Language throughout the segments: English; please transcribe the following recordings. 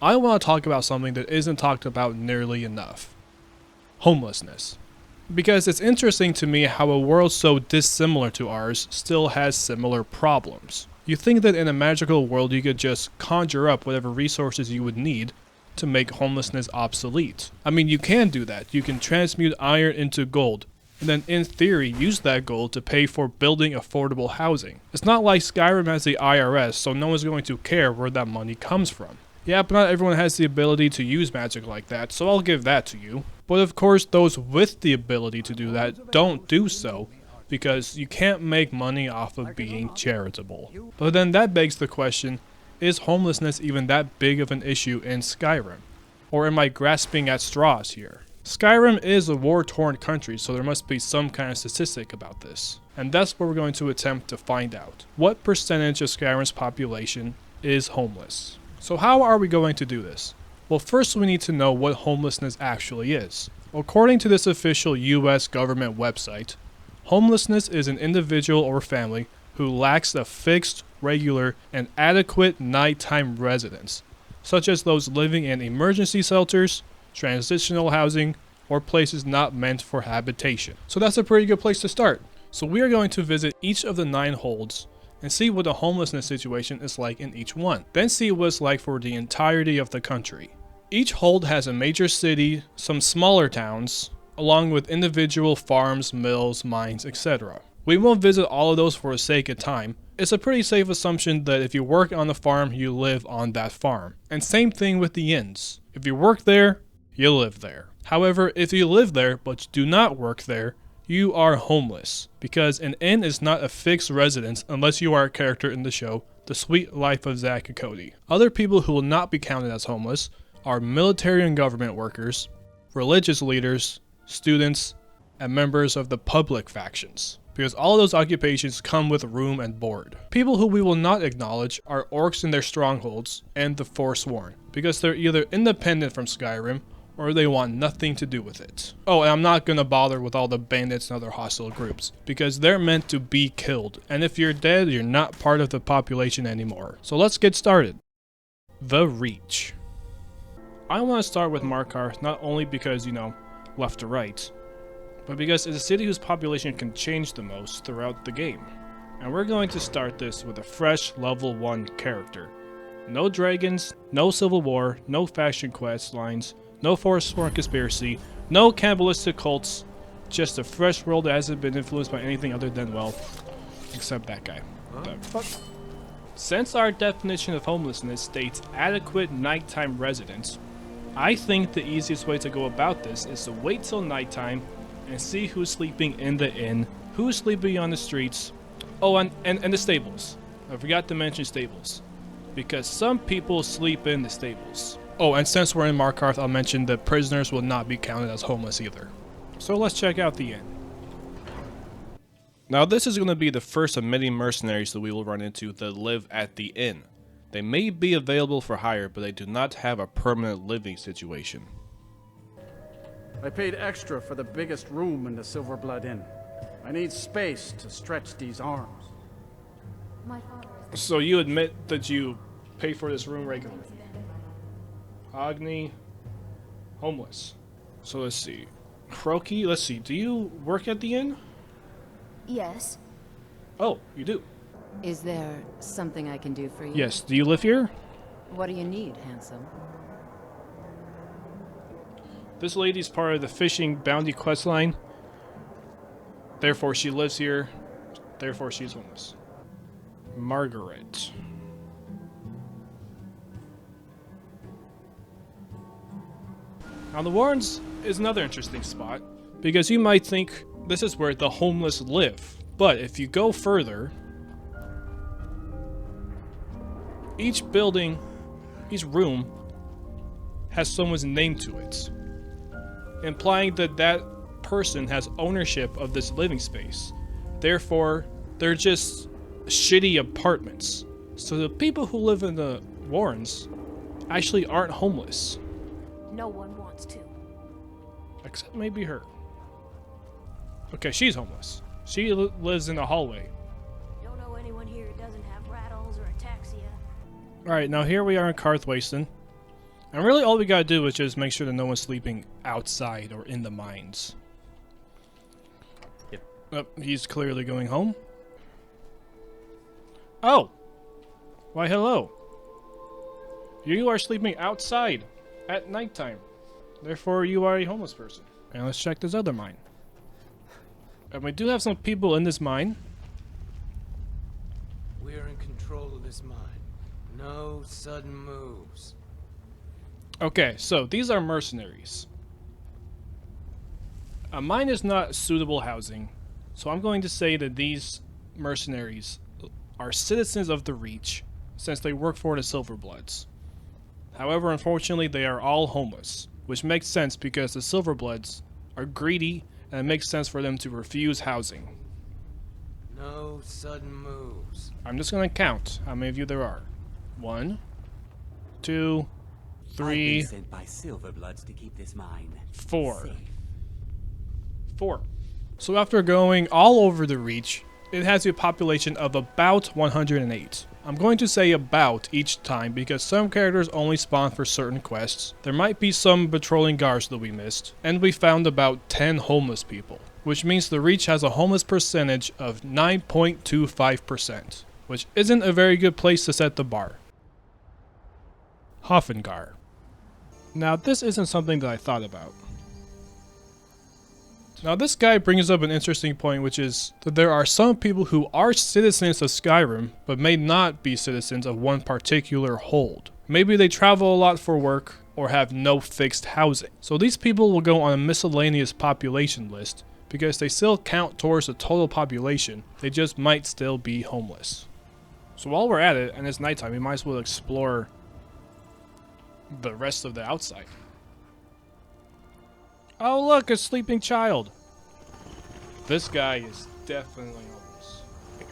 I want to talk about something that isn't talked about nearly enough. Homelessness. Because it's interesting to me how a world so dissimilar to ours still has similar problems. You think that in a magical world you could just conjure up whatever resources you would need to make homelessness obsolete. I mean, you can do that. You can transmute iron into gold, and then in theory use that gold to pay for building affordable housing. It's not like Skyrim has the IRS, so no one's going to care where that money comes from. Yeah, but not everyone has the ability to use magic like that, so I'll give that to you. But of course, those with the ability to do that don't do so, because you can't make money off of being charitable. But then that begs the question, is homelessness even that big of an issue in Skyrim? Or am I grasping at straws here? Skyrim is a war-torn country, so there must be some kind of statistic about this. And that's what we're going to attempt to find out. What percentage of Skyrim's population is homeless? So how are we going to do this? Well, first we need to know what homelessness actually is. According to this official US government website, homelessness is an individual or family who lacks a fixed, regular, and adequate nighttime residence, such as those living in emergency shelters, transitional housing, or places not meant for habitation. So that's a pretty good place to start. So we are going to visit each of the 9 holds and see what the homelessness situation is like in each one. Then see what it's like for the entirety of the country. Each hold has a major city, some smaller towns, along with individual farms, mills, mines, etc. We won't visit all of those for the sake of time. It's a pretty safe assumption that if you work on the farm, you live on that farm. And same thing with the inns. If you work there, you live there. However, if you live there but do not work there, you are homeless, because an inn is not a fixed residence unless you are a character in the show, The Sweet Life of Zack and Cody. Other people who will not be counted as homeless are military and government workers, religious leaders, students, and members of the public factions, because all those occupations come with room and board. People who we will not acknowledge are orcs in their strongholds and the Forsworn, because they're either independent from Skyrim or they want nothing to do with it. Oh, and I'm not gonna bother with all the bandits and other hostile groups, because they're meant to be killed, and if you're dead, you're not part of the population anymore. So let's get started. The Reach. I want to start with Markarth, not only because, left to right, but because it's a city whose population can change the most throughout the game. And we're going to start this with a fresh level 1 character. No dragons, no civil war, no faction quest lines, no Forsworn conspiracy, no cannibalistic cults, just a fresh world that hasn't been influenced by anything other than, well, except that guy. What the fuck? Since our definition of homelessness states adequate nighttime residence, I think the easiest way to go about this is to wait till nighttime and see who's sleeping in the inn, who's sleeping on the streets, oh, and the stables. I forgot to mention stables, because some people sleep in the stables. Oh, and since we're in Markarth, I'll mention that prisoners will not be counted as homeless either. So let's check out the inn. Now this is going to be the first of many mercenaries that we will run into that live at the inn. They may be available for hire, but they do not have a permanent living situation. I paid extra for the biggest room in the Silverblood Inn. I need space to stretch these arms. So you admit that you pay for this room regularly? Agni, homeless. So let's see. Croaky, let's see, do you work at the inn? Yes. Oh, you do? Is there something I can do for you? Yes, do you live here? What do you need, handsome? This lady's part of the fishing bounty quest line. Therefore she lives here. Therefore she's homeless. Margaret. Now the Warrens is another interesting spot, because you might think this is where the homeless live. But if you go further, each building, each room, has someone's name to it, implying that that person has ownership of this living space. Therefore, they're just shitty apartments. So the people who live in the Warrens actually aren't homeless. No one wants to. Except maybe her. Okay, she's homeless. She lives in the hallway. Don't know anyone here who doesn't have rattles or ataxia. Alright, now here we are in Karthwasten. And really all we gotta do is just make sure that no one's sleeping outside or in the mines. Yep. Oh, he's clearly going home. Oh! Why, hello. You are sleeping outside at nighttime. Therefore, you are a homeless person. And let's check this other mine. And we do have some people in this mine. We are in control of this mine. No sudden moves. Okay, so these are mercenaries. A mine is not suitable housing, so I'm going to say that these mercenaries are citizens of the Reach, since they work for the Silverbloods. However, unfortunately, they are all homeless, which makes sense because the Silverbloods are greedy, and it makes sense for them to refuse housing. No sudden moves. I'm just going to count how many of you there are. 1, 2, 3, I've been sent by Silverbloods to keep this mine 4. safe. 4. So after going all over the Reach, it has a population of about 108. I'm going to say about each time because some characters only spawn for certain quests. There might be some patrolling guards that we missed, and we found about 10 homeless people, which means the Reach has a homeless percentage of 9.25%, which isn't a very good place to set the bar. Hofengar. Now this isn't something that I thought about. Now this guy brings up an interesting point, which is that there are some people who are citizens of Skyrim, but may not be citizens of one particular hold. Maybe they travel a lot for work, or have no fixed housing. So these people will go on a miscellaneous population list, because they still count towards the total population, they just might still be homeless. So while we're at it, and it's nighttime, we might as well explore the rest of the outside. Oh look, a sleeping child. This guy is definitely homeless.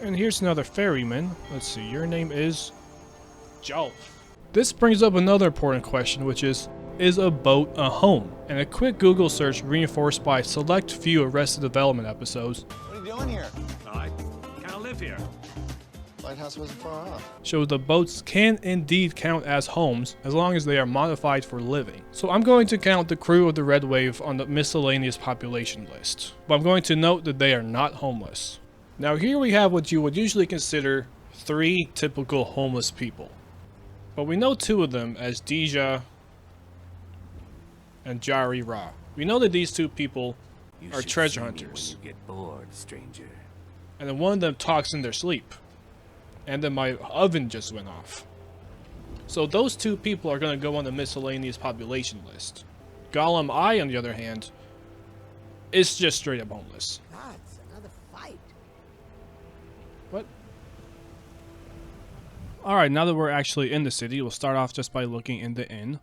And here's another ferryman. Let's see, your name is Hjaalmarch. This brings up another important question, which is a boat a home? And a quick Google search reinforced by a select few Arrested Development episodes What are you doing here? I can't live here. Lighthouse wasn't far off. shows the boats can indeed count as homes as long as they are modified for living. So I'm going to count the crew of the Red Wave on the miscellaneous population list, but I'm going to note that they are not homeless. Now here we have what you would usually consider 3 typical homeless people, but we know 2 of them as Deja and Jari Ra. We know that these 2 people are treasure hunters, You get bored, stranger. and then one of them talks in their sleep. And then my oven just went off. So those 2 people are going to go on the miscellaneous population list. Gollum I, on the other hand, is just straight up homeless. That's another fight. What? Alright, now that we're actually in the city, we'll start off just by looking in the inn.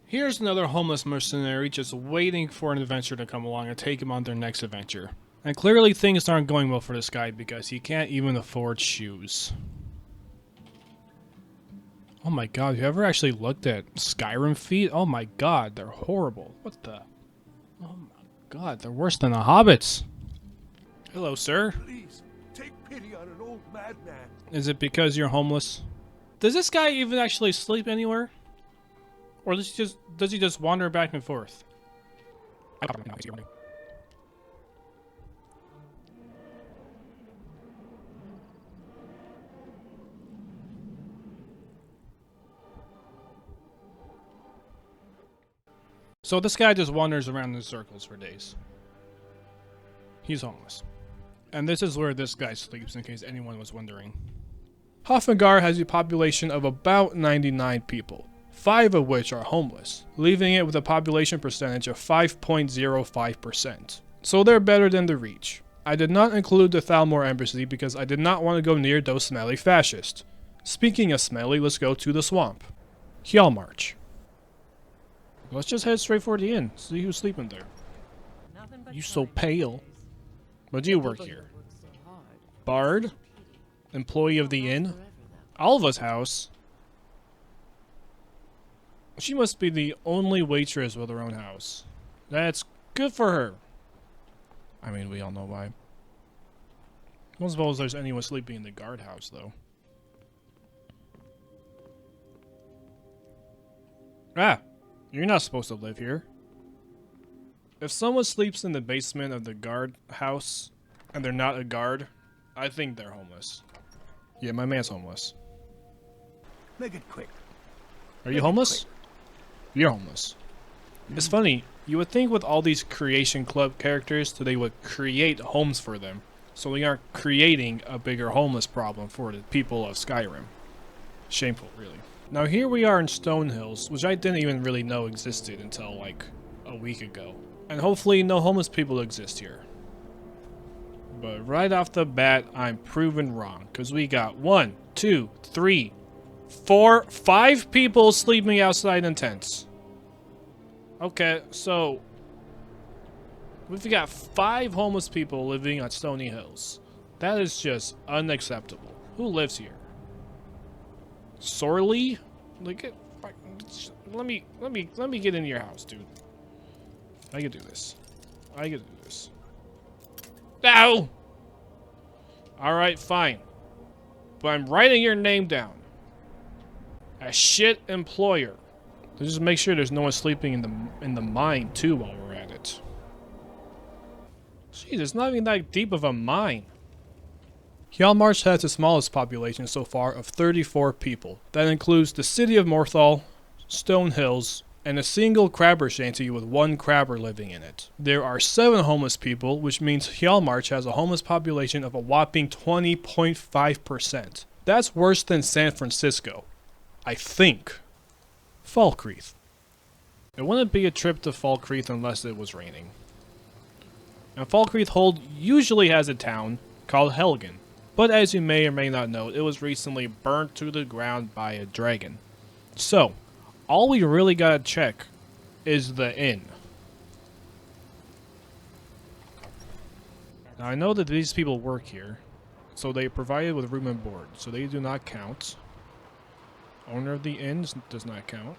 Here's another homeless mercenary just waiting for an adventurer to come along and take him on their next adventure. And clearly things aren't going well for this guy because he can't even afford shoes. Oh my god, have you ever actually looked at Skyrim feet? Oh my god, they're horrible. What the? Oh my god, they're worse than the hobbits. Hello, sir. Please, take pity on an old madman. Is it because you're homeless? Does this guy even actually sleep anywhere? Or does he just wander back and forth? So this guy just wanders around in circles for days. He's homeless. And this is where this guy sleeps, in case anyone was wondering. Hofengar has a population of about 99 people, 5 of which are homeless, leaving it with a population percentage of 5.05%. So they're better than the Reach. I did not include the Thalmor Embassy because I did not want to go near those smelly fascists. Speaking of smelly, let's go to the swamp. Hjaalmarch. Let's just head straight for the inn, see who's sleeping there. You so pale. But do you work here? Bard? Employee of the inn? Alva's house? She must be the only waitress with her own house. That's good for her. I mean, we all know why. I don't suppose there's anyone sleeping in the guardhouse, though. Ah! You're not supposed to live here. If someone sleeps in the basement of the guard house and they're not a guard, I think they're homeless. Yeah, my man's homeless. Make it quick. Are you homeless? You're homeless. It's funny, you would think with all these creation club characters that they would create homes for them, so we aren't creating a bigger homeless problem for the people of Skyrim. Shameful, really. Now here we are in Stone Hills, which I didn't even really know existed until like a week ago. And hopefully no homeless people exist here. But right off the bat, I'm proven wrong, because we got 1, 2, 3, 4, 5 people sleeping outside in tents. Okay, so we've got 5 homeless people living on Stony Hills. That is just unacceptable. Who lives here? Sorely? Like, let me get into your house, dude. I can do this. I can do this. Ow! Alright, fine. But I'm writing your name down. A shit employer. Just make sure there's no one sleeping in the mine too while we're at it. Jeez, it's not even that deep of a mine. Hjaalmarch has the smallest population so far of 34 people. That includes the city of Morthal, Stone Hills, and a single crabber shanty with 1 crabber living in it. There are 7 homeless people, which means Hjaalmarch has a homeless population of a whopping 20.5%. That's worse than San Francisco. I think. Falkreath. It wouldn't be a trip to Falkreath unless it was raining. Now Falkreath Hold usually has a town called Helgen, but as you may or may not know, it was recently burnt to the ground by a dragon. So, all we really gotta check is the inn. Now I know that these people work here, so they are provided with room and board, so they do not count. Owner of the inn does not count.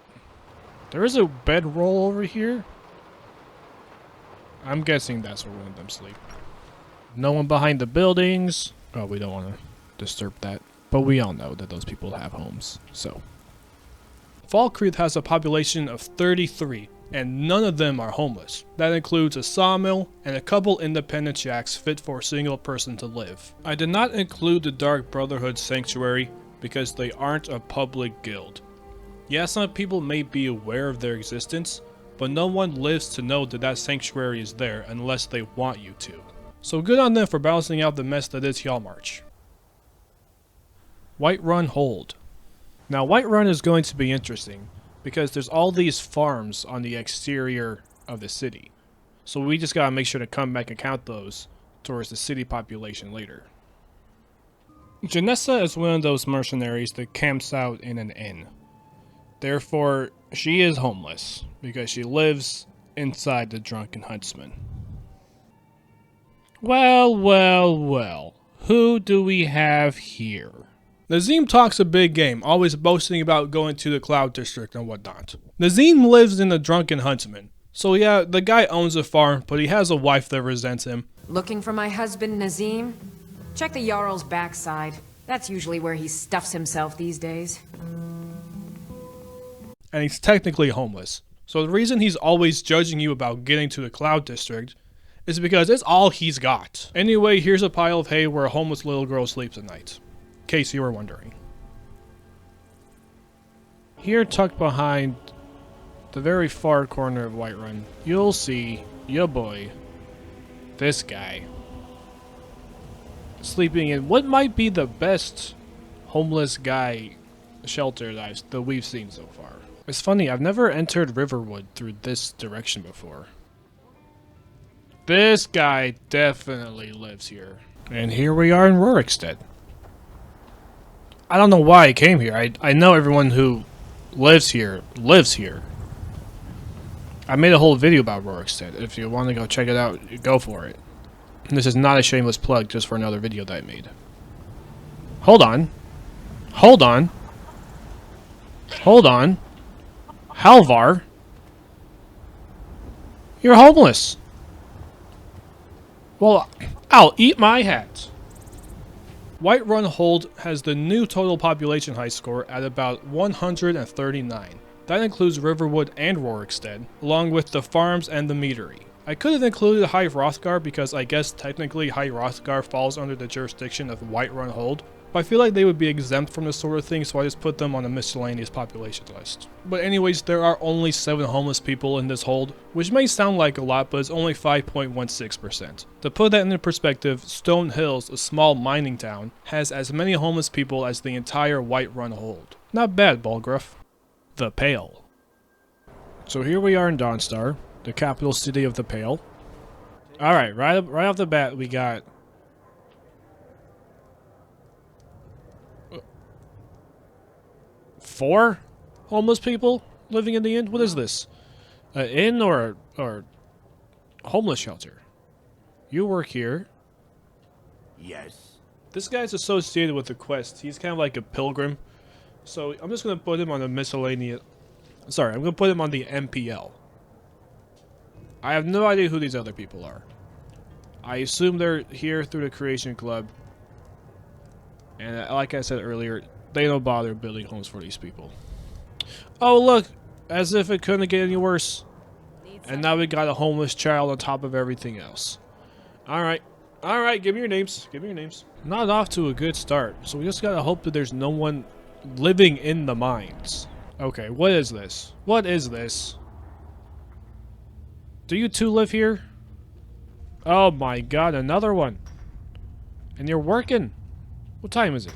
There is a bedroll over here. I'm guessing that's where one of them sleep. No one behind the buildings. Oh, we don't want to disturb that. But we all know that those people have homes, so. Falkreath has a population of 33, and none of them are homeless. That includes a sawmill and a couple independent shacks fit for a single person to live. I did not include the Dark Brotherhood Sanctuary because they aren't a public guild. Yeah, some people may be aware of their existence, but no one lives to know that that sanctuary is there unless they want you to. So good on them for balancing out the mess that is Hjaalmarch. Whiterun Hold. Now Whiterun is going to be interesting because there's all these farms on the exterior of the city. So we just gotta make sure to come back and count those towards the city population later. Janessa is one of those mercenaries that camps out in an inn. Therefore, she is homeless because she lives inside the Drunken Huntsman. Well, well, well. Who do we have here? Nazim talks a big game, always boasting about going to the Cloud District and whatnot. Nazim lives in the Drunken Huntsman. So yeah, the guy owns a farm, but he has a wife that resents him. Looking for my husband, Nazim? Check the Jarl's backside. That's usually where he stuffs himself these days. And he's technically homeless. So the reason he's always judging you about getting to the Cloud District is because it's all he's got. Anyway, here's a pile of hay where a homeless little girl sleeps at night. In case you were wondering. Here, tucked behind the very far corner of Whiterun, you'll see your boy, this guy, sleeping in what might be the best homeless guy shelter that we've seen so far. It's funny, I've never entered Riverwood through this direction before. This guy definitely lives here. And here we are in Rorikstead. I don't know why I came here. I know everyone who lives here. I made a whole video about Rorikstead. If you want to go check it out, go for it. This is not a shameless plug just for another video that I made. Hold on. Hold on. Hold on. Halvar. You're homeless. Well, I'll eat my hat. Whiterun Hold has the new total population high score at about 139. That includes Riverwood and Rorikstead, along with the farms and the meadery. I could have included High Hrothgar because I guess technically High Hrothgar falls under the jurisdiction of Whiterun Hold, but I feel like they would be exempt from this sort of thing, so I just put them on a miscellaneous population list. But anyways, there are only 7 homeless people in this hold, which may sound like a lot, but it's only 5.16%. To put that into perspective, Stone Hills, a small mining town, has as many homeless people as the entire Whiterun Hold. Not bad, Balgruff. The Pale. So here we are in Dawnstar, the capital city of the Pale. Alright, right off the bat, we got... four homeless people living in the inn? What is this? An inn or homeless shelter? You work here. Yes. This guy's associated with the quest. He's kind of like a pilgrim. So I'm just going to put him on a miscellaneous... Sorry, I'm going to put him on the MPL. I have no idea who these other people are. I assume they're here through the Creation Club. And like I said earlier, they don't bother building homes for these people. Oh, look! As if it couldn't get any worse. And now we got a homeless child on top of everything else. Alright. Alright, give me your names. Give me your names. Not off to a good start. So we just gotta hope that there's no one living in the mines. Okay, what is this? What is this? Do you two live here? Oh my god, another one. And you're working? What time is it?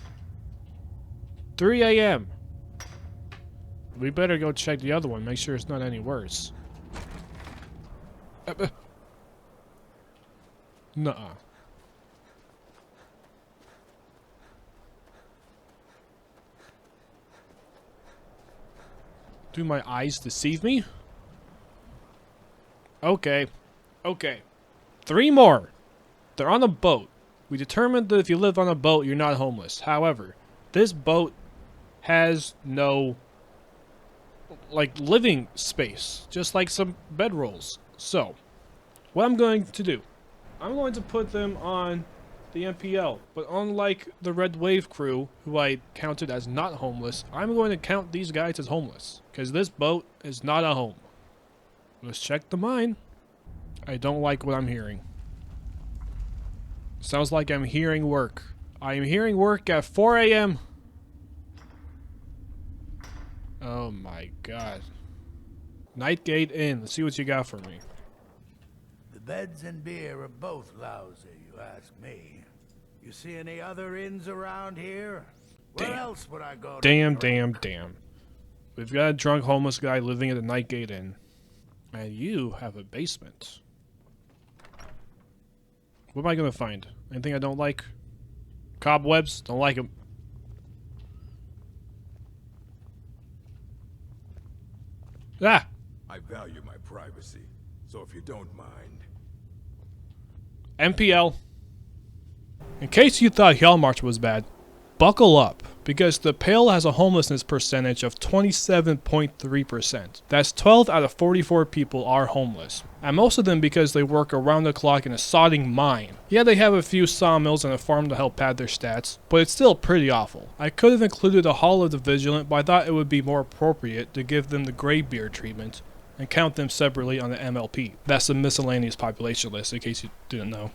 3 a.m. We better go check the other one, make sure it's not any worse. Nuh-uh. Do my eyes deceive me? Okay. Okay. 3 more. They're on a boat. We determined that if you live on a boat, you're not homeless. However, this boat has no, like, living space. Just like some bedrolls. So, what I'm going to do, I'm going to put them on the MPL. But unlike the Red Wave crew, who I counted as not homeless, I'm going to count these guys as homeless. Because this boat is not a home. Let's check the mine. I don't like what I'm hearing. Sounds like I'm hearing work. I am hearing work at 4 a.m. Oh my god. Nightgate Inn. Let's see what you got for me. The beds and beer are both lousy, you ask me. You see any other inns around here? Where else would I go to Damn. We've got a drunk homeless guy living at the Nightgate Inn. And you have a basement. What am I gonna find? Anything I don't like? Cobwebs? Don't like them. Ah! I value my privacy, so if you don't mind. MPL. In case you thought Hjaalmarch was bad, buckle up, because the Pale has a homelessness percentage of 27.3%. That's 12 out of 44 people are homeless, and most of them because they work around the clock in a sodding mine. Yeah, they have a few sawmills and a farm to help pad their stats, but it's still pretty awful. I could have included a Hall of the Vigilant, but I thought it would be more appropriate to give them the Greybeard treatment and count them separately on the MLP. That's the miscellaneous population list, in case you didn't know.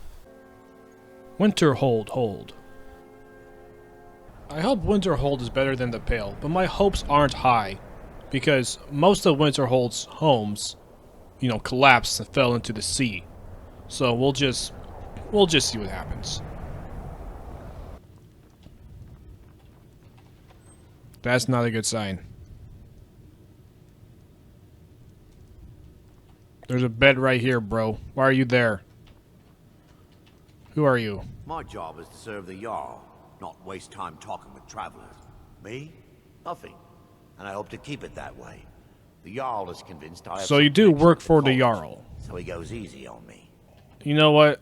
Winterhold Hold. I hope Winterhold is better than the Pale, but my hopes aren't high, because most of Winterhold's homes, collapsed and fell into the sea. So we'll just see what happens. That's not a good sign. There's a bed right here, bro. Why are you there? Who are you? My job is to serve the Jarl, not waste time talking with travelers. Me? Nothing. And I hope to keep it that way. The Jarl is convinced I have So you do work for the Jarl. So he goes easy on me. You know what?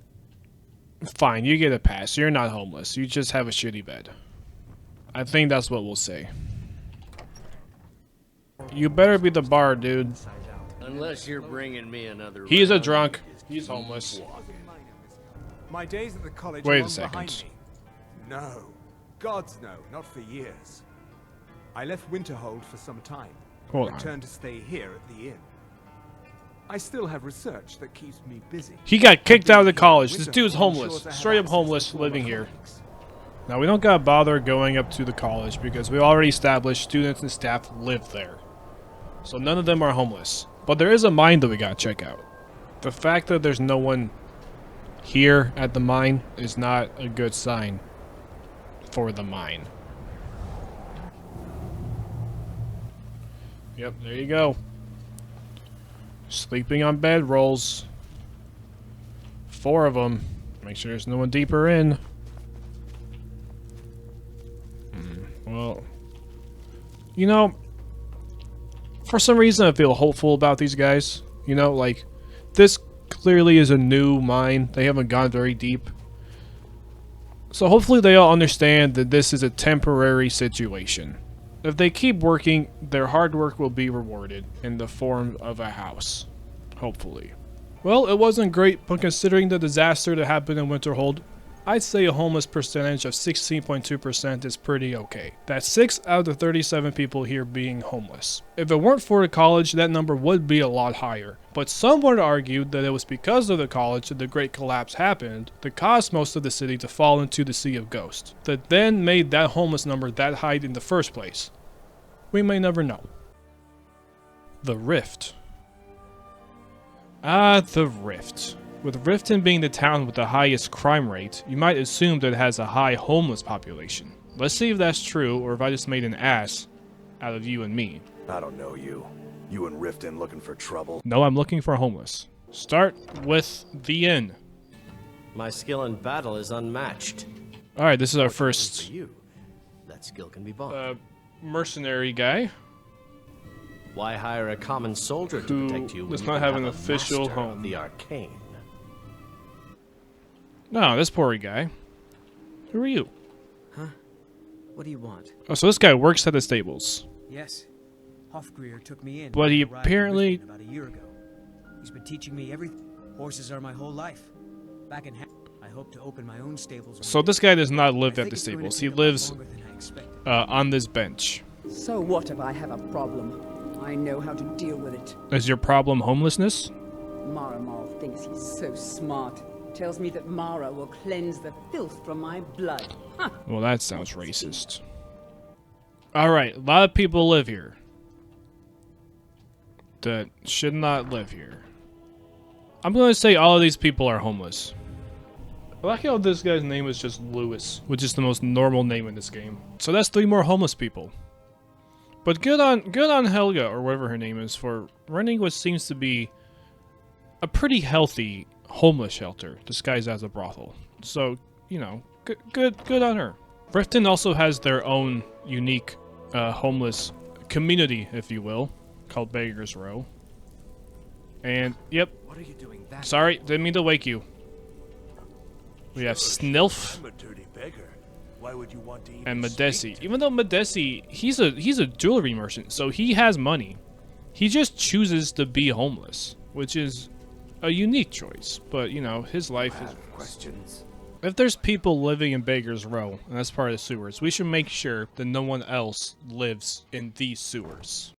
Fine, you get a pass. You're not homeless. You just have a shitty bed. I think that's what we'll say. You better be the bard, dude. Unless you're bringing me another. He's a drunk. He's homeless. My days at the college Wait are a long second. behind me. No. Gods no, not for years. I left Winterhold for some time. Hold on. return to stay here at the inn. I still have research that keeps me busy. He got kicked out of the Being here college. in This dude's Winterhold homeless. ensures I have Straight up access to homeless, former living here. colleagues. Now, we don't gotta bother going up to the college because we already established students and staff live there. So none of them are homeless. But there is a mine that we gotta check out. The fact that there's no one here at the mine is not a good sign for the mine. Yep, there you go. Sleeping on bedrolls. 4 of them. Make sure there's no one deeper in. Well, you know, for some reason I feel hopeful about these guys. You know, like, this clearly is a new mine. They haven't gone very deep. So hopefully they all understand that this is a temporary situation. If they keep working, their hard work will be rewarded in the form of a house. Hopefully. Well, it wasn't great, but considering the disaster that happened in Winterhold, I'd say a homeless percentage of 16.2% is pretty okay. That's 6 out of the 37 people here being homeless. If it weren't for the college, that number would be a lot higher. But some would argue that it was because of the college that the Great Collapse happened that caused most of the city to fall into the Sea of Ghosts, that then made that homeless number that high in the first place. We may never know. The Rift. Ah, the Rift. With Riftton being the town with the highest crime rate, you might assume that it has a high homeless population. Let's see if that's true, or if I just made an ass out of you and me. I don't know you. You and Riftton looking for trouble? No, I'm looking for homeless. Start with the inn. My skill in battle is unmatched. Alright, this is our first For you, that skill can be bought. mercenary guy. Why hire a common soldier to Who protect you? does when not you have can an a official master home. of the arcane. No, this poor guy. Who are you? Huh? What do you want? Oh, so this guy works at the stables. Yes. Hofengar took me in. But he when I arrived in apparently... Riftton about a year ago. He's been teaching me everything. Horses are my whole life. Back in I hope to open my own stables. So this guy does not live I at think the it's going to stables. take He a lot lives longer than I expected. on this bench. So what if I have a problem? I know how to deal with it. Is your problem homelessness? Maramal thinks he's so smart. Tells me that Mara will cleanse the filth from my blood. Huh. Well, that sounds racist. Alright, a lot of people live here that should not live here. I'm going to say all of these people are homeless. I like how this guy's name is just Lewis, which is the most normal name in this game. So that's 3 more homeless people. But good on Helga, or whatever her name is, for running what seems to be a pretty healthy homeless shelter disguised as a brothel. So, you know, good on her. Riftton also has their own unique homeless community, if you will, called Beggar's Row. And, yep. What are you doing that? Sorry, didn't mean to wake you. We have Snilf. I'm a dirty beggar. Why would you want to even And speak Madesi. to Even though Madesi, he's a jewelry merchant, so he has money. He just chooses to be homeless, which is a unique choice. But, you know, his life is... questions? If there's people living in Beggar's Row, and that's part of the sewers, we should make sure that no one else lives in these sewers.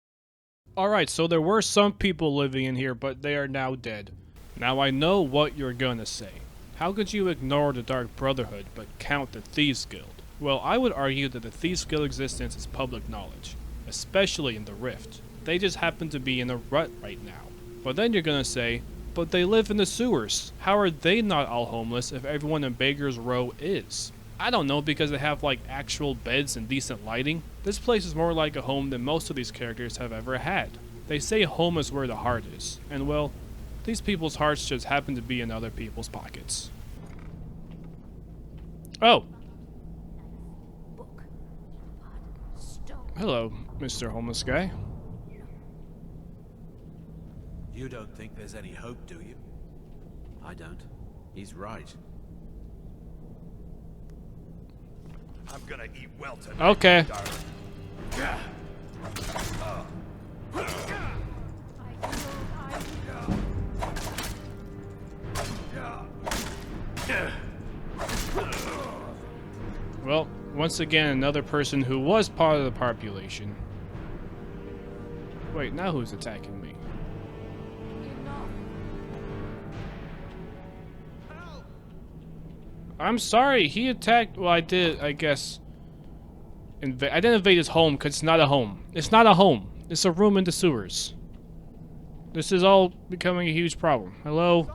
Alright, so there were some people living in here, but they are now dead. Now I know what you're gonna say. How could you ignore the Dark Brotherhood, but count the Thieves Guild? Well, I would argue that the Thieves Guild existence is public knowledge, especially in the Rift. They just happen to be in a rut right now. But then you're gonna say, but they live in the sewers. How are they not all homeless if everyone in Beggar's Row is? I don't know, because they have like actual beds and decent lighting. This place is more like a home than most of these characters have ever had. They say home is where the heart is, and well, these people's hearts just happen to be in other people's pockets. Oh! Hello, Mr. Homeless Guy. You don't think there's any hope, do you? I don't. He's right. I'm gonna eat well tonight. Okay. Well, once again, another person who was part of the population. Wait, now who's attacking me? I'm sorry, he attacked. Well, I did, I guess. I didn't invade his home because it's not a home. It's not a home. It's a room in the sewers. This is all becoming a huge problem. Hello?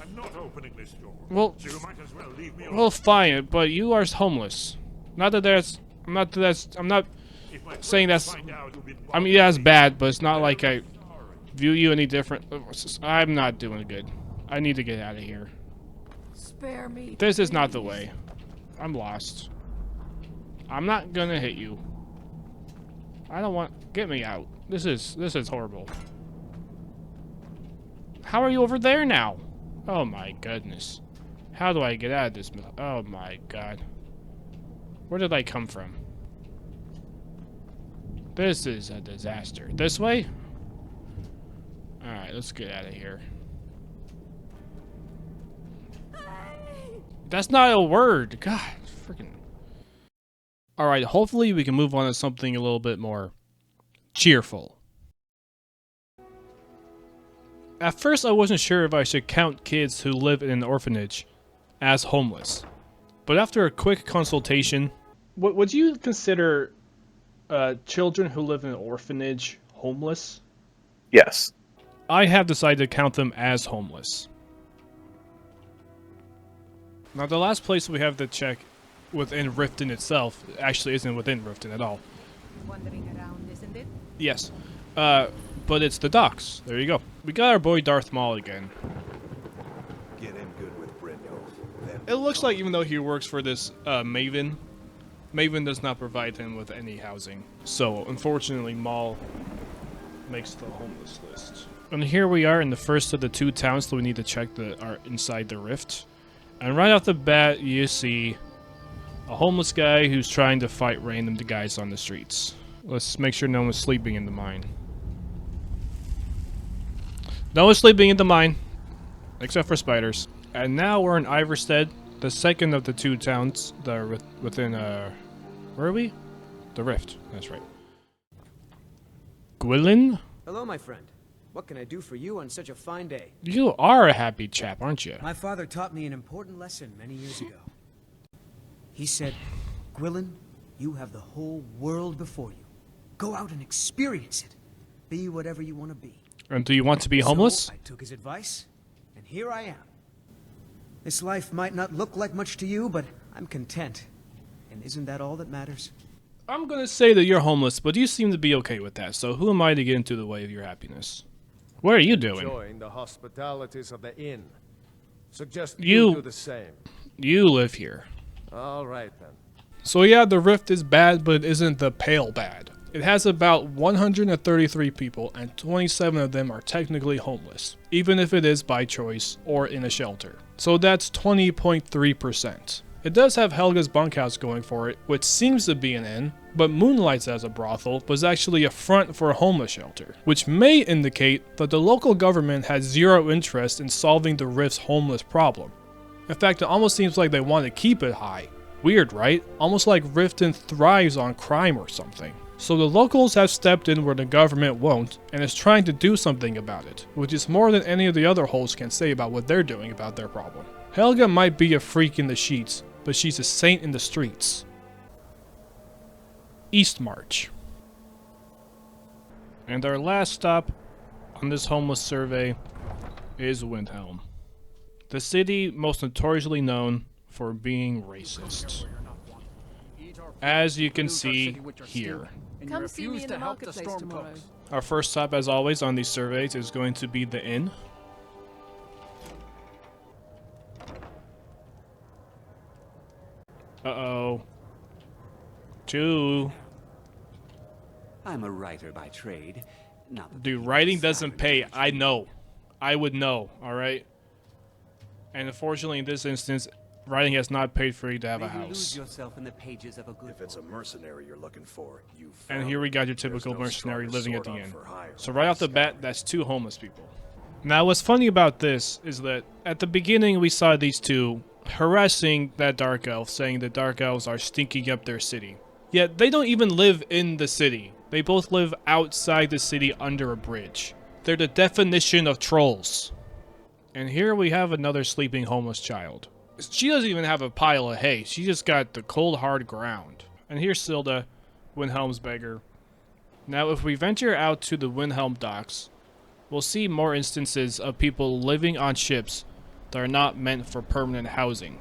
I'm not opening this door. Well, so you might as well leave me alone. well, fine, but you are homeless. Not that that's. I'm not saying that's. I mean, yeah, that's bad, but it's not like I view you any different. I'm not doing good. I need to get out of here. Spare me. This is not the way. I'm lost. I'm not gonna hit you. I don't want. Get me out. This is horrible. How are you over there now? Oh my goodness. How do I get out of this? Oh my god. Where did I come from? This is a disaster. This way? Alright, let's get out of here. That's not a word. God, freaking. Alright, hopefully we can move on to something a little bit more cheerful. At first, I wasn't sure if I should count kids who live in an orphanage as homeless. But after a quick consultation, would you consider children who live in an orphanage homeless? Yes. I have decided to count them as homeless. Now, the last place we have to check within Riftton itself actually isn't within Riftton at all. Wandering around, isn't it? Yes. But it's the docks. There you go. We got our boy Darth Maul again. Get in good with Brynjolf. It looks like even though he works for this Maven does not provide him with any housing. So, unfortunately, Maul makes the homeless list. And here we are in the first of the two towns that we need to check that are inside the rift. And right off the bat, you see a homeless guy who's trying to fight random guys on the streets. Let's make sure no one's sleeping in the mine. No one's sleeping in the mine, except for spiders. And now we're in Iverstead, the second of the two towns that are within, where are we? The Rift, that's right. Gwilyn? Hello, my friend. What can I do for you on such a fine day? You are a happy chap, aren't you? My father taught me an important lesson many years ago. He said, Gwilyn, you have the whole world before you. Go out and experience it. Be whatever you want to be. And do you want to be homeless? So I took his advice, and here I am. This life might not look like much to you, but I'm content. And isn't that all that matters? I'm gonna say that you're homeless, but you seem to be okay with that, so who am I to get into the way of your happiness? What are you doing? Enjoying the hospitalities of the inn. Suggest you do the same. You live here. All right, then. So yeah, the Rift is bad, but it isn't the pale bad. It has about 133 people, and 27 of them are technically homeless, even if it is by choice or in a shelter. So that's 20.3%. It does have Helga's bunkhouse going for it, which seems to be an inn, but moonlights as a brothel was actually a front for a homeless shelter, which may indicate that the local government has zero interest in solving the Rift's homeless problem. In fact, it almost seems like they want to keep it high. Weird, right? Almost like Riftton thrives on crime or something. So the locals have stepped in where the government won't, and is trying to do something about it, which is more than any of the other holds can say about what they're doing about their problem. Helga might be a freak in the sheets, but she's a saint in the streets. Eastmarch. And our last stop on this homeless survey is Windhelm. The city most notoriously known for being racist. As you can see here. Come see me in the marketplace tomorrow. Our first stop, as always, on these surveys is going to be the inn. Uh-oh. Two. I'm a writer by trade. Not Dude, writing doesn't pay. I know. I would know, alright? And unfortunately, in this instance, writing has not paid for you to have a house. Lose yourself in the pages of a good If it's a mercenary you're looking for, you And here we got your typical mercenary living at the inn. So right off the bat, that's two homeless people. Now, what's funny about this is that at the beginning we saw these two harassing that dark elf, saying that dark elves are stinking up their city. Yet they don't even live in the city. They both live outside the city under a bridge. They're the definition of trolls. And here we have another sleeping homeless child. She doesn't even have a pile of hay. She just got the cold hard ground. And here's Silda, Windhelm's beggar. Now if we venture out to the Windhelm docks, we'll see more instances of people living on ships that are not meant for permanent housing.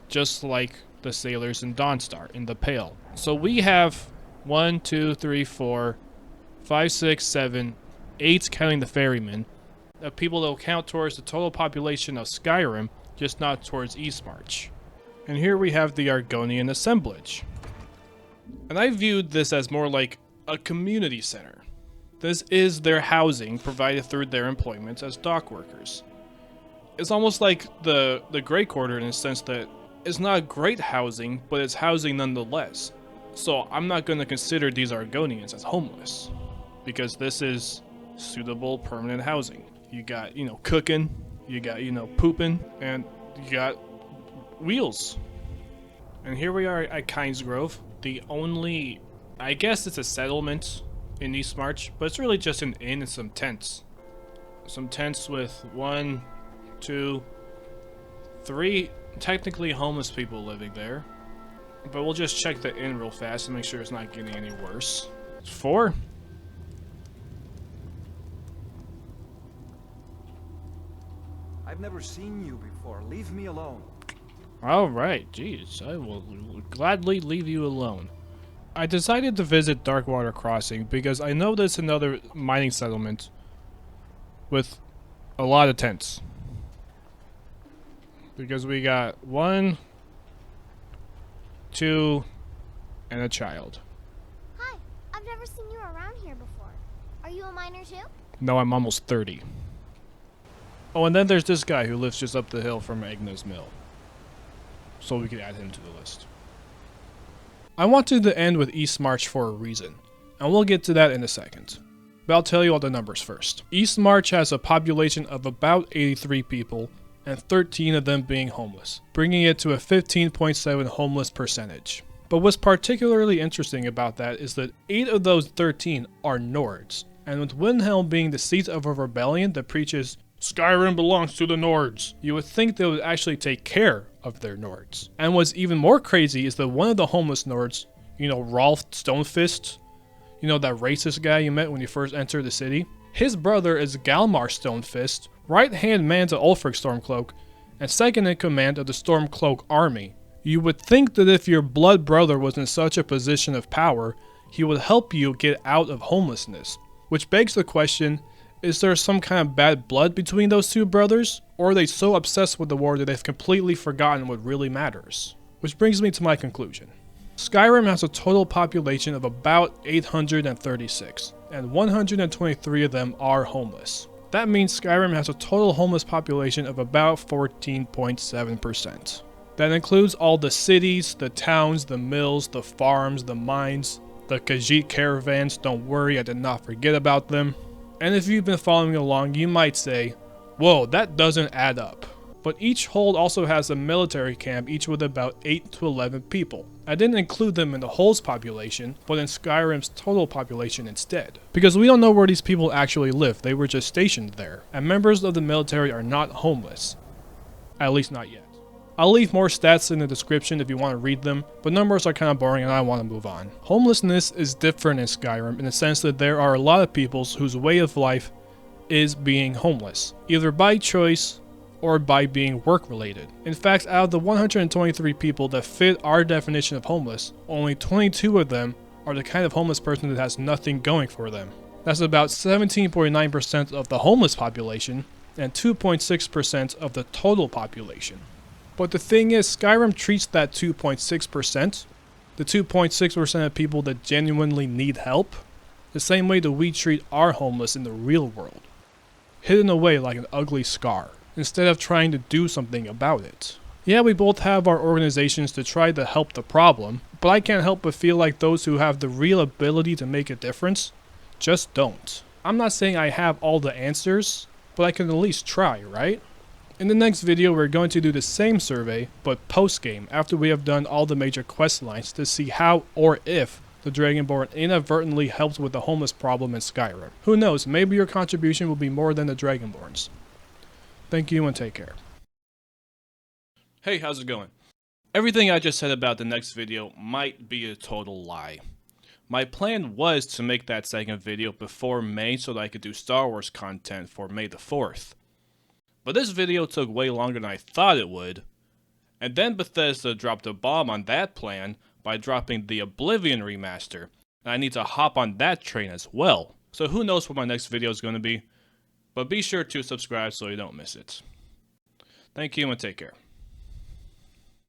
Just like the sailors in Dawnstar, in the Pale. So we have 1, 2, 3, 4, 5, 6, 7, 8 counting the ferrymen, of people that will count towards the total population of Skyrim, just not towards Eastmarch. And here we have the Argonian assemblage. And I viewed this as more like a community center. This is their housing provided through their employment as dock workers. It's almost like the Grey Quarter in the sense that it's not great housing, but it's housing nonetheless. So I'm not going to consider these Argonians as homeless, because this is suitable permanent housing. You got, you know, cooking, you got, you know, pooping, and you got wheels. And here we are at Kynesgrove, the only, I guess it's a settlement in Eastmarch, but it's really just an inn and some tents. Some tents with 1, 2, 3 technically homeless people living there. But we'll just check the inn real fast and make sure it's not getting any worse. 4. I've never seen you before. Leave me alone. Alright, geez, I will gladly leave you alone. I decided to visit Darkwater Crossing because I know there's another mining settlement with a lot of tents. Because we got 1, 2, and a child. Hi, I've never seen you around here before. Are you a miner too? No, I'm almost 30. Oh, and then there's this guy who lives just up the hill from Agnes Mill. So we can add him to the list. I wanted to end with Eastmarch for a reason, and we'll get to that in a second. But I'll tell you all the numbers first. Eastmarch has a population of about 83 people, and 13 of them being homeless, bringing it to a 15.7 homeless percentage. But what's particularly interesting about that is that 8 of those 13 are Nords, and with Windhelm being the seat of a rebellion that preaches Skyrim belongs to the Nords, you would think they would actually take care of their Nords. And what's even more crazy is that one of the homeless Nords, you know, Rolf Stonefist, you know, that racist guy you met when you first entered the city, his brother is Hjaalmarch Stonefist, right-hand man to Ulfric Stormcloak, and second in command of the Stormcloak army. You would think that if your blood brother was in such a position of power, he would help you get out of homelessness. Which begs the question, is there some kind of bad blood between those two brothers? Or are they so obsessed with the war that they've completely forgotten what really matters? Which brings me to my conclusion. Skyrim has a total population of about 836, and 123 of them are homeless. That means Skyrim has a total homeless population of about 14.7%. That includes all the cities, the towns, the mills, the farms, the mines, the Khajiit caravans. Don't worry, I did not forget about them. And if you've been following along, you might say, whoa, that doesn't add up. But each hold also has a military camp, each with about 8 to 11 people. I didn't include them in the hold's population, but in Skyrim's total population instead. Because we don't know where these people actually live, they were just stationed there. And members of the military are not homeless. At least not yet. I'll leave more stats in the description if you want to read them, but numbers are kind of boring and I want to move on. Homelessness is different in Skyrim in the sense that there are a lot of people whose way of life is being homeless, either by choice or by being work-related. In fact, out of the 123 people that fit our definition of homeless, only 22 of them are the kind of homeless person that has nothing going for them. That's about 17.9% of the homeless population and 2.6% of the total population. But the thing is, Skyrim treats that 2.6%, the 2.6% of people that genuinely need help, the same way that we treat our homeless in the real world. Hidden away like an ugly scar, instead of trying to do something about it. Yeah, we both have our organizations to try to help the problem, but I can't help but feel like those who have the real ability to make a difference just don't. I'm not saying I have all the answers, but I can at least try, right? In the next video, we're going to do the same survey, but post-game, after we have done all the major quest lines to see how or if the Dragonborn inadvertently helped with the homeless problem in Skyrim. Who knows, maybe your contribution will be more than the Dragonborns. Thank you and take care. Hey, how's it going? Everything I just said about the next video might be a total lie. My plan was to make that second video before May so that I could do Star Wars content for May the 4th. But this video took way longer than I thought it would, and then Bethesda dropped a bomb on that plan by dropping the Oblivion remaster, and I need to hop on that train as well. So who knows what my next video is going to be, but be sure to subscribe so you don't miss it. Thank you and take care.